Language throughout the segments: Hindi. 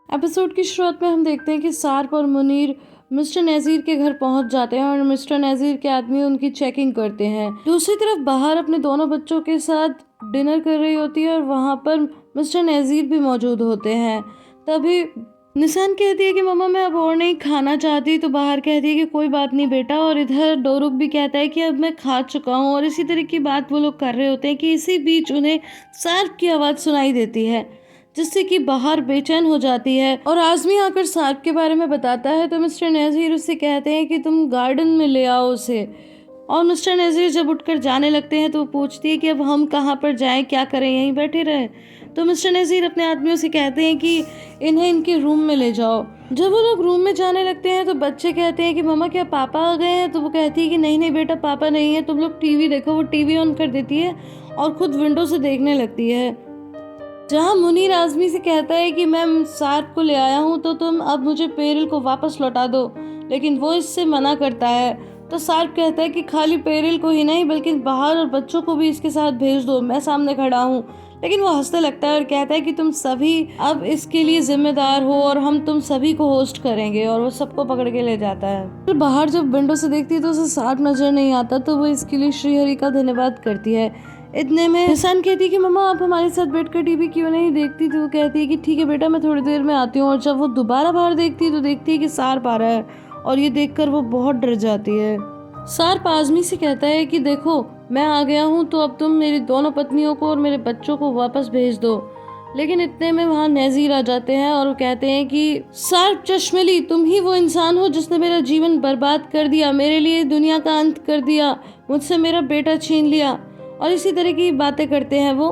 एपिसोड की शुरुआत में हम देखते हैं कि सार्प और मुनीर मिस्टर नज़ीर के घर पहुंच जाते हैं और मिस्टर नज़ीर के आदमी उनकी चेकिंग करते हैं। दूसरी तरफ बाहर अपने दोनों बच्चों के साथ डिनर कर रही होती है और वहां पर मिस्टर नज़ीर भी मौजूद होते हैं। तभी निशान कहती है कि मम्मा मैं अब और नहीं खाना चाहती, तो बाहर कहती है कि कोई बात नहीं बेटा, और इधर डोरुक भी कहता है कि अब मैं खा चुका हूँ। और इसी तरह की बात वो लोग कर रहे होते हैं कि इसी बीच उन्हें सार्प की आवाज़ सुनाई देती है, जिससे कि बाहर बेचैन हो जाती है और आज़मी आकर सार्प के बारे में बताता है। तो मिस्टर नज़ीर उससे कहते हैं कि तुम गार्डन में ले आओ उसे। और मिस्टर नज़ीर जब उठकर जाने लगते हैं तो वो पूछती है कि अब हम कहाँ पर जाएं, क्या करें, यहीं बैठे रहें। तो मिस्टर नज़ीर अपने आदमियों से कहते हैं कि इन्हें इनके रूम में ले जाओ। जब वो लोग रूम में जाने लगते हैं तो बच्चे कहते हैं कि मम्मा क्या पापा आ गए हैं। तो वो कहती है कि नहीं नहीं बेटा, पापा नहीं है, तुम लोग टीवी देखो। वो टीवी ऑन कर देती है और खुद विंडो से देखने लगती है, जहां मुनीर आज़मी से कहता है कि मैं सार्प को ले आया हूं, तो तुम अब मुझे पेरिल को वापस लौटा दो। लेकिन वो इससे मना करता है। तो सार्प कहता है कि खाली पेरिल को ही नहीं बल्कि बाहर और बच्चों को भी इसके साथ भेज दो, मैं सामने खड़ा हूँ। लेकिन वो हंसने लगता है और कहता है कि तुम सभी अब इसके लिए जिम्मेदार हो और हम तुम सभी को होस्ट करेंगे, और वो सबको पकड़ के ले जाता है। फिर बाहर जब विंडो से देखती है तो उसे सार्प नजर नहीं आता, तो वो इसके लिए श्रीहरि का धन्यवाद करती है। इतने में निशान कहती है कि मम्मा आप हमारे साथ बैठकर टीवी क्यों नहीं देखती। तो वो कहती है कि ठीक है बेटा, मैं थोड़ी देर में आती हूँ। और जब वो दोबारा बाहर देखती है तो देखती है कि सार्प आ रहा है, और ये देखकर वो बहुत डर जाती है। सार्प आज़मी से कहता है कि देखो मैं आ गया हूँ, तो अब तुम मेरी दोनों पत्नियों को और मेरे बच्चों को वापस भेज दो। लेकिन इतने में वहाँ नज़ीर आ जाते हैं और वो कहते हैं कि सार्प चश्मली, तुम ही वो इंसान हो जिसने मेरा जीवन बर्बाद कर दिया, मेरे लिए दुनिया का अंत कर दिया, मुझसे मेरा बेटा छीन लिया, और इसी तरह की बातें करते हैं वो।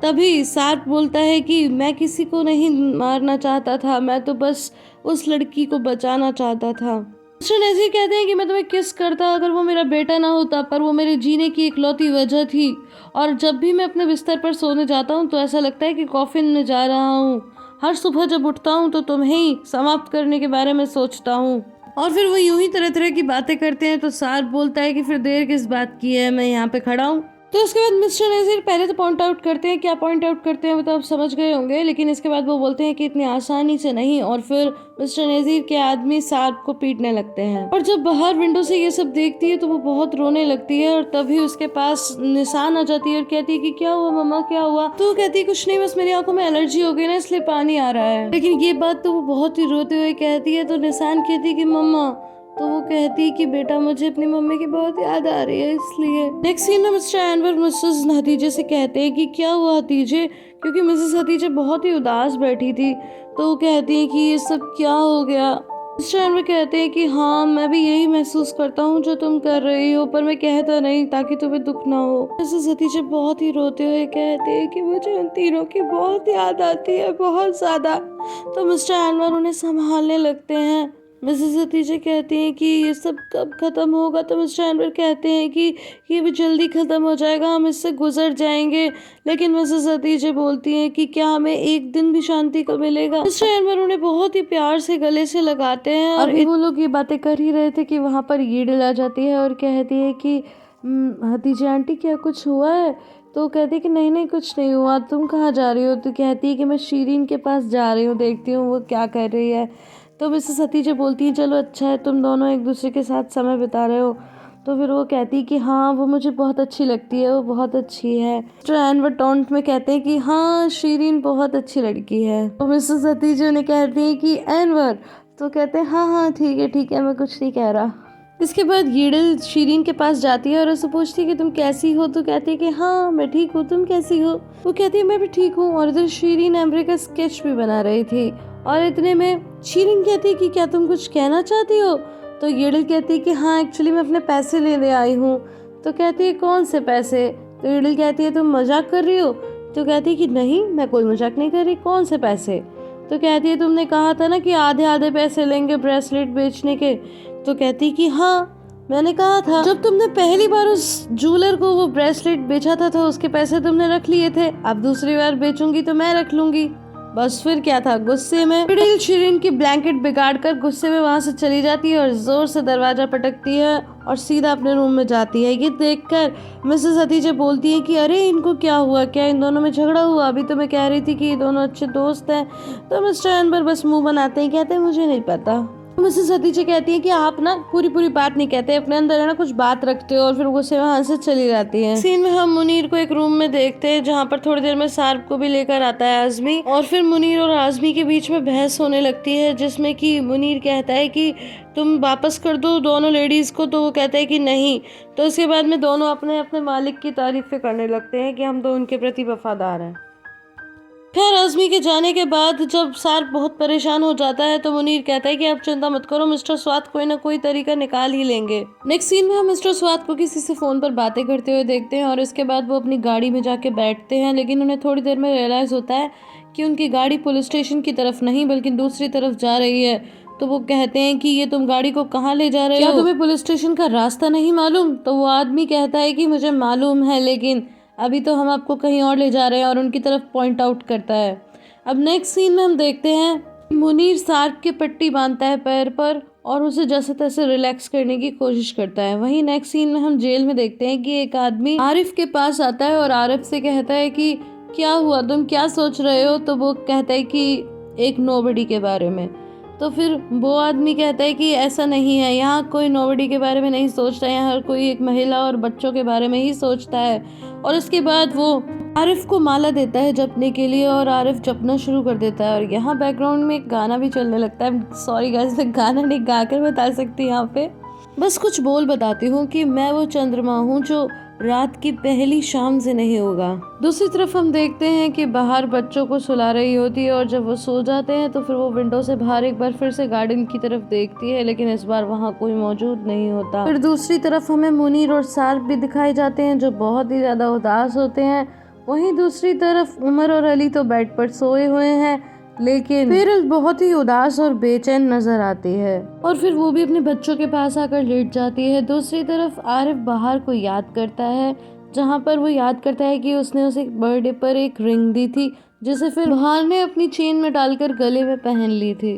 तभी सार्प बोलता है कि मैं किसी को नहीं मारना चाहता था, मैं तो बस उस लड़की को बचाना चाहता था। मिस्टर नज़ीर कहते हैं कि मैं तुम्हें किस करता अगर वो मेरा बेटा ना होता, पर वो मेरे जीने की इकलौती वजह थी। और जब भी मैं अपने बिस्तर पर सोने जाता हूँ तो ऐसा लगता है कि कॉफिन में जा रहा हूँ। हर सुबह जब उठता हूँ तो तुम्हें ही समाप्त करने के बारे में सोचता हूँ। और फिर वो यूं ही तरह तरह की बातें करते हैं। तो सार्प बोलता है कि फिर देर किस बात की है, मैं यहाँ पे खड़ा हूँ। तो इसके बाद मिस्टर नज़ीर पहले तो पॉइंट आउट करते हैं, क्या पॉइंट आउट करते हैं वो तो आप समझ गए होंगे, लेकिन इसके बाद वो बोलते हैं कि इतनी आसानी से नहीं, और फिर मिस्टर नज़ीर के आदमी सार्प को पीटने लगते हैं। और जब बाहर विंडो से ये सब देखती है तो वो बहुत रोने लगती है, और तभी उसके पास निशान आ जाती है और कहती है कि क्या हुआ मम्मा, क्या हुआ। तो वो कहती है कुछ नहीं, बस मेरी आंखों में एलर्जी हो गई ना, इसलिए पानी आ रहा है। लेकिन ये बात तो वो बहुत ही रोते हुए कहती है। तो निशान कहती है कि मम्मा, तो वो कहती है कि बेटा मुझे अपनी मम्मी की बहुत याद आ रही है इसलिए। नेक्स्ट सीन में मिस्टर एनवर मिसेस हतीजे से कहते हैं कि क्या हुआ हतीजे, क्योंकि मिसेस हतीजे बहुत ही उदास बैठी थी। तो वो कहती है कि ये सब क्या हो गया। मिस्टर एनवर कहते हैं कि हाँ मैं भी यही महसूस करता हूँ जो तुम कर रही हो, पर मैं कहता नहीं ताकि तुम्हें दुख ना हो। मिसेस हतीजे बहुत ही रोते हुए कहते हैं कि मुझे उन तीनों की बहुत याद आती है, बहुत ज्यादा। तो मिस्टर एनवर उन्हें संभालने लगते हैं। मिसेस हतीजे कहती हैं कि ये सब कब खत्म होगा। तो मिस्टर एनवर कहते हैं कि ये भी जल्दी खत्म हो जाएगा, हम इससे गुजर जाएंगे। लेकिन मिसेस हतीजे बोलती हैं कि क्या हमें एक दिन भी शांति को मिलेगा। मिस्टर एनवर उन्हें बहुत ही प्यार से गले से लगाते हैं। और वो लोग ये बातें कर ही रहे थे कि वहाँ पर यीडल आ जाती है और कहती है कि हतीजे आंटी क्या कुछ हुआ है। तो कहती है कि नहीं नहीं कुछ नहीं हुआ, तुम कहाँ जा रही हो। तो कहती है कि मैं शीरीन के पास जा रही हूँ, देखती हूँ वो क्या कर रही है। तो मिसेस हतीजे बोलती है चलो अच्छा है, तुम दोनों एक दूसरे के साथ समय बिता रहे हो। तो फिर वो कहती है कि हाँ वो मुझे बहुत अच्छी लगती है, वो बहुत अच्छी है। मिस्टर एनवर टोंट में कहते हैं कि हाँ शीरीन बहुत अच्छी लड़की है। तो मिसेस हतीजे उन्हें कहती है कि एनवर, तो कहते हैं हाँ हाँ ठीक है मैं कुछ नहीं कह रहा। इसके बाद यीडल शीरीन के पास जाती है और उससे पूछती है कि तुम कैसी हो। तो कहती है कि हाँ मैं ठीक हूँ, तुम कैसी हो। वो कहती है मैं भी ठीक हूँ। और इधर शीरीन एम्ब्रे का स्केच भी बना रही थी। और इतने में शीरीन कहती है कि क्या तुम कुछ कहना चाहती हो। तो यीडल कहती है कि हाँ एक्चुअली मैं अपने पैसे लेने आई हूँ। तो कहती है कौन से पैसे। तो यीडल कहती है तुम मजाक कर रही हो। तो कहती है कि नहीं मैं कोई मजाक नहीं कर रही, कौन से पैसे। तो कहती है तुमने कहा था ना कि आधे आधे पैसे लेंगे ब्रेसलेट बेचने के। तो कहती कि हाँ मैंने कहा था, जब तुमने पहली बार उस जूलर को वो ब्रेसलेट बेचा था तो उसके पैसे तुमने रख लिए थे, अब दूसरी बार बेचूंगी तो मैं रख लूंगी। बस फिर क्या था। गुस्से में शीरीन की ब्लैंकेट बिगाड़ कर गुस्से में वहां से चली जाती है और जोर से दरवाजा पटकती है और सीधा अपने रूम में जाती है। ये देखकर मिसेस हतीजे बोलती है कि अरे इनको क्या हुआ, क्या इन दोनों में झगड़ा हुआ? अभी तो मैं कह रही थी कि ये दोनों अच्छे दोस्त हैं। तो मिस्टर एम्बर बस मुंह बनाते हैं, कहते हैं मुझे नहीं पता। मिसेस हतीजे कहती है कि आप ना पूरी पूरी बात नहीं कहते, अपने अंदर है ना कुछ बात रखते हो, और फिर गुस्से में वहां से चली जाती है। सीन में हम मुनीर को एक रूम में देखते हैं जहाँ पर थोड़ी देर में सार्प को भी लेकर आता है आजमी, और फिर मुनीर और आजमी के बीच में बहस होने लगती है जिसमें कि मुनीर कहता है कि तुम वापस कर दो दोनों लेडीज को, तो वो कहता है कि नहीं। तो उसके बाद में दोनों अपने अपने मालिक की तारीफें करने लगते हैं कि हम तो उनके प्रति वफादार हैं। खैर आजमी के जाने के बाद जब सार्प बहुत परेशान हो जाता है तो मुनीर कहता है कि आप चिंता मत करो, मिस्टर स्वात कोई ना कोई तरीका निकाल ही लेंगे। नेक्स्ट सीन में हम मिस्टर स्वात को किसी से फोन पर बातें करते हुए देखते हैं, और इसके बाद वो अपनी गाड़ी में जाके बैठते हैं, लेकिन उन्हें थोड़ी देर में रियलाइज होता है कि उनकी गाड़ी पुलिस स्टेशन की तरफ नहीं बल्कि दूसरी तरफ जा रही है। तो वो कहते हैं कि ये तुम गाड़ी को कहाँ ले जा रहे हो, क्या तुम्हें पुलिस स्टेशन का रास्ता नहीं मालूम? तो वो आदमी कहता है कि मुझे मालूम है, लेकिन अभी तो हम आपको कहीं और ले जा रहे हैं, और उनकी तरफ पॉइंट आउट करता है। अब नेक्स्ट सीन में हम देखते हैं मुनीर सार्प की पट्टी बांधता है पैर पर और उसे जैसे तैसे रिलैक्स करने की कोशिश करता है। वहीं नेक्स्ट सीन में हम जेल में देखते हैं कि एक आदमी आरिफ के पास आता है और आरिफ से कहता है कि क्या हुआ, तुम क्या सोच रहे हो? तो वो कहता है कि एक नोबडी के बारे में। तो फिर वो आदमी कहता है कि ऐसा नहीं है, यहाँ कोई नोबडी के बारे में नहीं सोचता, यहाँ हर कोई एक महिला और बच्चों के बारे में ही सोचता है। और इसके बाद वो आरिफ को माला देता है जपने के लिए, और आरिफ जपना शुरू कर देता है। और यहाँ बैकग्राउंड में एक गाना भी चलने लगता है। सॉरी गाइस, मैं गाना नहीं गा कर बता सकती यहाँ पे, बस कुछ बोल बताती हूँ कि मैं वो चंद्रमा हूँ जो रात की पहली शाम से नहीं होगा। दूसरी तरफ हम देखते हैं कि बाहर बच्चों को सुला रही होती है, और जब वो सो जाते हैं तो फिर वो विंडो से बाहर एक बार फिर से गार्डन की तरफ देखती है, लेकिन इस बार वहाँ कोई मौजूद नहीं होता। फिर दूसरी तरफ हमें मुनीर और सार्प भी दिखाई जाते हैं जो बहुत ही ज्यादा उदास होते हैं। वहीं दूसरी तरफ उमर और अली तो बेड पर सोए हुए हैं, लेकिन पेरल बहुत ही उदास और बेचैन नजर आती है, और फिर वो भी अपने बच्चों के पास आकर लेट जाती है। दूसरी तरफ आरिफ बाहर को याद करता है, जहाँ पर वो याद करता है कि उसने उसे बर्थडे पर एक रिंग दी थी जिसे फिर बाहर ने अपनी चेन में डालकर गले में पहन ली थी।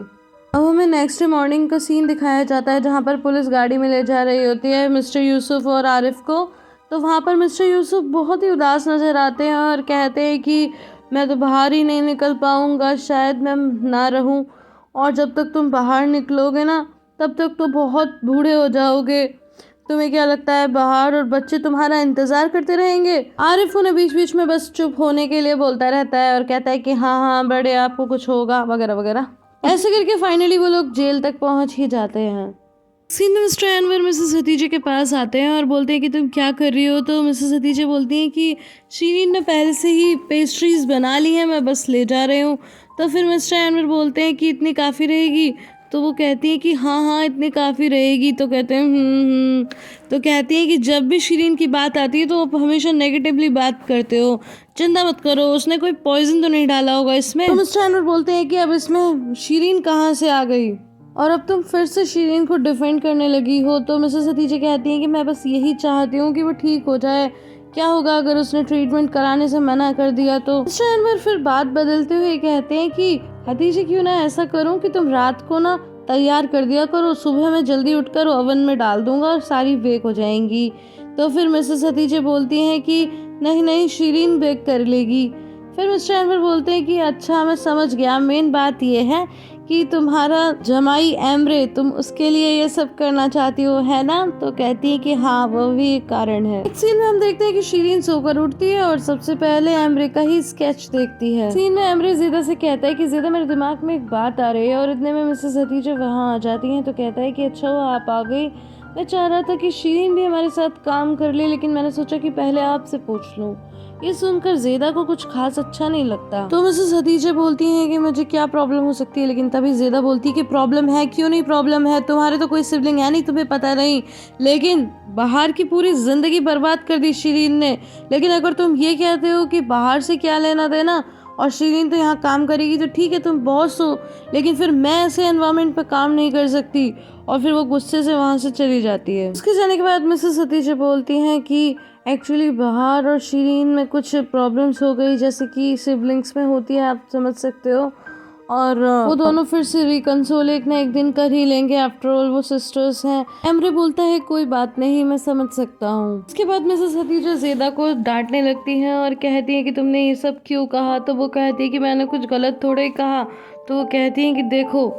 अब हमें नेक्स्ट डे मॉर्निंग का सीन दिखाया जाता है जहाँ पर पुलिस गाड़ी में ले जा रही होती है मिस्टर यूसुफ और आरिफ को। तो वहाँ पर मिस्टर यूसुफ बहुत ही उदास नजर आते हैं और कहते हैं कि मैं तो बाहर ही नहीं निकल पाऊंगा, शायद मैं ना रहूं, और जब तक तुम बाहर निकलोगे ना तब तक तो बहुत बूढ़े हो जाओगे। तुम्हें क्या लगता है बाहर और बच्चे तुम्हारा इंतजार करते रहेंगे? आरिफ उन्हें बीच बीच में बस चुप होने के लिए बोलता रहता है और कहता है कि हाँ हाँ बड़े आपको कुछ होगा वगैरह वगैरह। ऐसे करके फाइनली वो लोग जेल तक पहुंच ही जाते हैं। सीन में मिस्टर एनवर मिसेस हतीजे के पास आते हैं और बोलते हैं कि तुम क्या कर रही हो? तो मिसेस हतीजे बोलती हैं कि शीरीन ने पहले से ही पेस्ट्रीज बना ली हैं, मैं बस ले जा रही हूँ। तो फिर मिस्टर एनवर बोलते हैं कि इतनी काफ़ी रहेगी? तो वो कहती है कि हाँ हाँ इतनी काफ़ी रहेगी। तो कहते हैं तो कहती है कि जब भी शीरीन की बात आती है तो आप हमेशा नेगेटिवली बात करते हो, चिंता मत करो, उसने कोई पॉइजन तो नहीं डाला होगा इसमें। तो मिस्टर एनवर बोलते हैं कि अब इसमें शीरीन कहाँ से आ गई और अब तुम फिर से शीरीन को डिफेंड करने लगी हो। तो मिसेस हतीजे कहती हैं कि मैं बस यही चाहती हूँ कि वो ठीक हो जाए, क्या होगा अगर उसने ट्रीटमेंट कराने से मना कर दिया? तो मिस्टर एनवर फिर बात बदलते हुए कहते हैं कि हतीजे क्यों ना ऐसा करूँ कि तुम रात को ना तैयार कर दिया करो, सुबह मैं जल्दी उठकर ओवन में डाल दूंगा और सारी बेक हो जाएंगी। तो फिर मिसेस हतीजे बोलती हैं कि नहीं नहीं शीरीन बेक कर लेगी। फिर मिस्टर एनवर बोलते हैं कि अच्छा मैं समझ गया, मेन बात ये है कि तुम्हारा जमाई एमरे, तुम उसके लिए ये सब करना चाहती हो है ना? तो कहती है कि हाँ वो भी एक कारण है। एक सीन में हम देखते हैं कि शीरीन सोकर उठती है और सबसे पहले एमरे का ही स्केच देखती है। सीन में एमरे ज़ेदा से कहता है कि ज़ेदा मेरे दिमाग में एक बात आ रही है, और इतने में मिसेस हतीजे वहाँ आ जाती हैं। तो कहता है कि अच्छा हुआ आप आ गई, मैं चाह रहा था कि शीरीन भी हमारे साथ काम कर ले, लेकिन मैंने सोचा कि पहले आपसे पूछ लूं। ये सुनकर ज़ेदा को कुछ खास अच्छा नहीं लगता। तो मिसेस हतीजे बोलती हैं कि मुझे क्या प्रॉब्लम हो सकती है, लेकिन तभी ज़ेदा बोलती है कि प्रॉब्लम है, क्यों नहीं प्रॉब्लम है, तुम्हारे तो कोई सिबलिंग है नहीं, तुम्हें पता नहीं, लेकिन बाहर की पूरी जिंदगी बर्बाद कर दी शीरीन ने। लेकिन अगर तुम ये कहते हो कि बाहर से क्या लेना देना और शीरीन तो यहाँ काम करेगी तो ठीक है तुम बॉस हो, लेकिन फिर मैं ऐसे एनवायरनमेंट पे काम नहीं कर सकती। और फिर वो गुस्से से वहाँ से चली जाती है। उसके जाने के बाद मिसेस हतीजे बोलती हैं कि एक्चुअली बाहर और शीरीन में कुछ प्रॉब्लम्स हो गई, जैसे कि सिबलिंग्स में होती है, आप समझ सकते हो। और वो दोनों फिर से रिकंसोल एक ना एक दिन कर ही लेंगे, आफ्टर ऑल वो सिस्टर्स हैं। एमरे बोलता है कोई बात नहीं, मैं समझ सकता हूँ। उसके बाद मिसेस हतीजा ज़ेदा को डांटने लगती हैं और कहती है कि तुमने ये सब क्यों कहा। तो वो कहती है कि मैंने कुछ गलत थोड़े ही कहा। तो वो कहती है कि देखो,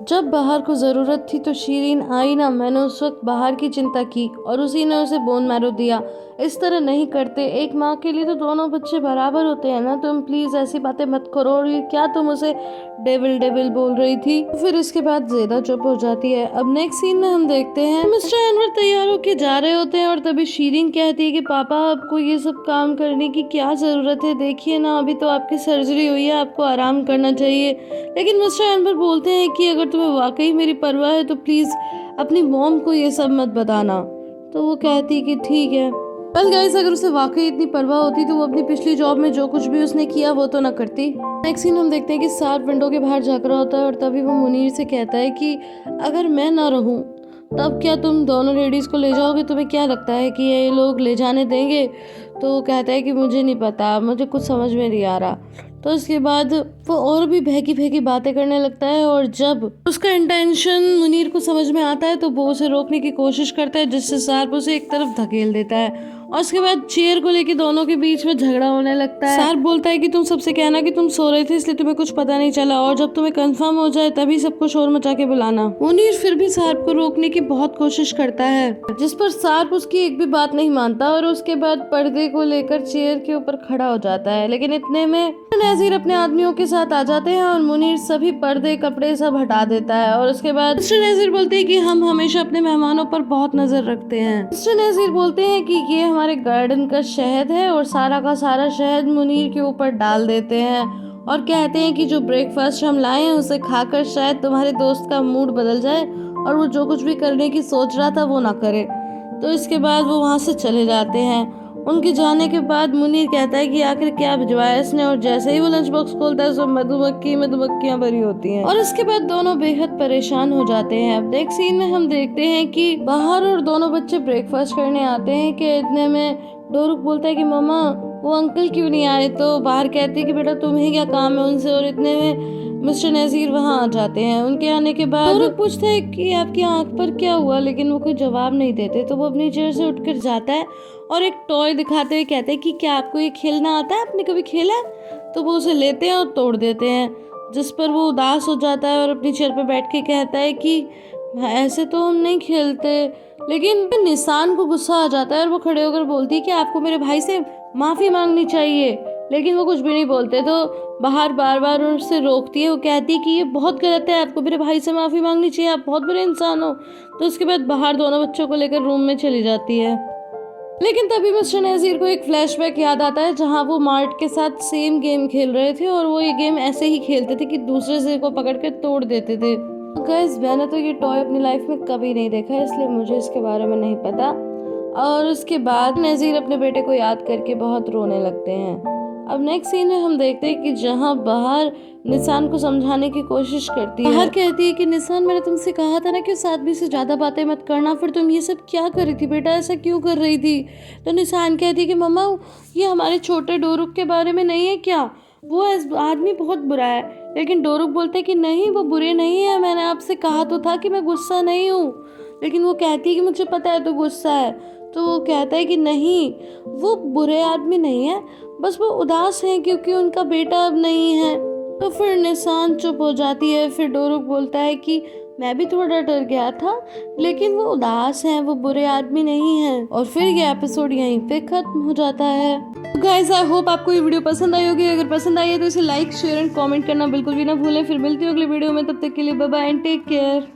जब बाहर को ज़रूरत थी तो शीरीन आई ना, मैंने उस वक्त बाहर की चिंता की और उसी ने उसे बोन मैरो दिया। इस तरह नहीं करते, एक माँ के लिए तो दोनों बच्चे बराबर होते हैं ना। तुम प्लीज़ ऐसी बातें मत करो। और ये क्या तुम उसे डेविल डेविल बोल रही थी। फिर इसके बाद ज़ेदा चुप हो जाती है। अब नेक्स्ट सीन में हम देखते हैं मिस्टर अनवर तैयार होके जा रहे होते हैं और तभी शीरीन कहती है कि पापा आपको ये सब काम करने की क्या ज़रूरत है, देखिए ना अभी तो आपकी सर्जरी हुई है, आपको आराम करना चाहिए। लेकिन मिस्टर अनवर बोलते हैं कि अगर तुम्हें वाकई मेरी परवाह है तो प्लीज़ अपनी मॉम को ये सब मत बताना। तो वो कहती है कि ठीक है। वेल गाइस, अगर उसे वाकई इतनी परवाह होती तो वो अपनी पिछली जॉब में जो कुछ भी उसने किया वो तो ना करती। नेक्स्ट सीन हम देखते हैं कि सार विंडो के बाहर झाँक रहा होता है और तभी वो मुनीर से कहता है कि अगर मैं ना रहूं तब क्या तुम दोनों लेडीज़ को ले जाओगे, तुम्हें क्या लगता है कि ये लोग ले जाने देंगे। तो वो कहता है कि मुझे नहीं पता, मुझे कुछ समझ में नहीं आ रहा। तो इसके बाद वो और भी भैकी भैकी बातें करने लगता है और जब उसका इंटेंशन मुनीर को समझ में आता है तो वो उसे रोकने की कोशिश करता है, जिससे सार्प उसे एक तरफ धकेल देता है और उसके बाद चेयर को लेके दोनों के बीच में झगड़ा होने लगता है। सार्प बोलता है कि तुम सबसे कहना कि तुम सो रहे थे इसलिए तुम्हें कुछ पता नहीं चला और जब तुम्हें कंफर्म हो जाए तभी सबको शोर मचा के बुलाना। मुनीर फिर भी सार्प को रोकने की बहुत कोशिश करता है, जिस पर सार्प उसकी एक भी बात नहीं मानता और उसके बाद पर्दे को लेकर चेयर के ऊपर खड़ा हो जाता है। लेकिन इतने में नज़ीर अपने आदमियों के साथ आ जाते हैं और मुनीर सभी पर्दे कपड़े सब हटा देता है। और उसके बाद मिस्टर नज़ीर बोलते हैं कि हम हमेशा अपने मेहमानों पर बहुत नजर रखते हैं। मिस्टर नज़ीर बोलते हैं कि ये हमारे गार्डन का शहद है और सारा का सारा शहद मुनीर के ऊपर डाल देते हैं और कहते हैं कि जो ब्रेकफास्ट हम लाए हैं उसे खाकर शायद तुम्हारे दोस्त का मूड बदल जाए और वो जो कुछ भी करने की सोच रहा था वो ना करे। तो इसके बाद वो वहाँ से चले जाते हैं। उनके जाने के बाद मुनीर कहता है कि आखिर क्या भिजवाया इसने, और जैसे ही वो लंच बॉक्स खोलता है उसमें मधुमक्खियां भरी होती हैं और इसके बाद दोनों बेहद परेशान हो जाते हैं। अब नेक्स्ट सीन में हम देखते हैं कि बाहर और दोनों बच्चे ब्रेकफास्ट करने आते हैं कि इतने में डोरुक बोलता है कि मम्मा वो अंकल क्यों नहीं आए। तो बाहर कहती है कि बेटा तुम्हें क्या काम है उनसे, और इतने में मिस्टर नज़ीर वहाँ आ जाते हैं। उनके आने के बाद डोरुक पूछता है कि आपकी आंख पर क्या हुआ, लेकिन वो कोई जवाब नहीं देते। तो वो अपनी चेयर से उठकर जाता है और एक टॉय दिखाते हुए कहते हैं कि क्या आपको ये खेलना आता है, आपने कभी खेला। तो वो उसे लेते हैं और तोड़ देते हैं, जिस पर वो उदास हो जाता है और अपनी चेयर पर बैठ के कहता है कि ऐसे तो हम नहीं खेलते। लेकिन निशान को गुस्सा आ जाता है और वो खड़े होकर बोलती है कि आपको मेरे भाई से माफ़ी मांगनी चाहिए, लेकिन वो कुछ भी नहीं बोलते। तो बाहर बार बार उससे रोकती है। वो कहती है कि ये बहुत गलत है, आपको मेरे भाई से माफ़ी मांगनी चाहिए, आप बहुत बुरे इंसान हो। तो उसके बाद बाहर दोनों बच्चों को लेकर रूम में चली जाती है। लेकिन तभी मिस्टर नज़ीर को एक फ्लैशबैक याद आता है जहां वो मार्ट के साथ सेम गेम खेल रहे थे और वो ये गेम ऐसे ही खेलते थे कि दूसरे से को पकड़ कर तोड़ देते थे। गाइस, मैंने तो ये टॉय अपनी लाइफ में कभी नहीं देखा, इसलिए मुझे इसके बारे में नहीं पता। और उसके बाद नज़ीर अपने बेटे को याद करके बहुत रोने लगते हैं। अब नेक्स्ट सीन में हम देखते हैं कि जहां बाहर निशान को समझाने की कोशिश करती है। बाहर कहती है कि निशान, मैंने तुमसे कहा था ना कि उस आदमी से ज़्यादा बातें मत करना, फिर तुम ये सब क्या कर रही थी बेटा, ऐसा क्यों कर रही थी। तो निशान कहती है कि मम्मा ये हमारे छोटे डोरुक के बारे में नहीं है क्या, वो आदमी बहुत बुरा है। लेकिन डोरुक बोलते हैं कि नहीं वो बुरे नहीं है, मैंने आपसे कहा तो था कि मैं गुस्सा नहीं हूँ। लेकिन वो कहती है कि मुझे पता है तो गुस्सा है। तो वो कहता है कि नहीं वो बुरे आदमी नहीं है, बस वो उदास हैं क्योंकि उनका बेटा अब नहीं है। तो फिर निशान चुप हो जाती है। फिर डोरुक बोलता है कि मैं भी थोड़ा डर गया था, लेकिन वो उदास हैं, वो बुरे आदमी नहीं हैं। और फिर ये एपिसोड यहीं पे खत्म हो जाता है। गाइस, आई होप आपको ये वीडियो पसंद आई होगी। अगर पसंद आई है तो इसे लाइक शेयर एंड कमेंट करना बिल्कुल भी ना भूलें। फिर मिलती हूँ अगले वीडियो में, तब तक के लिए bye bye and take care.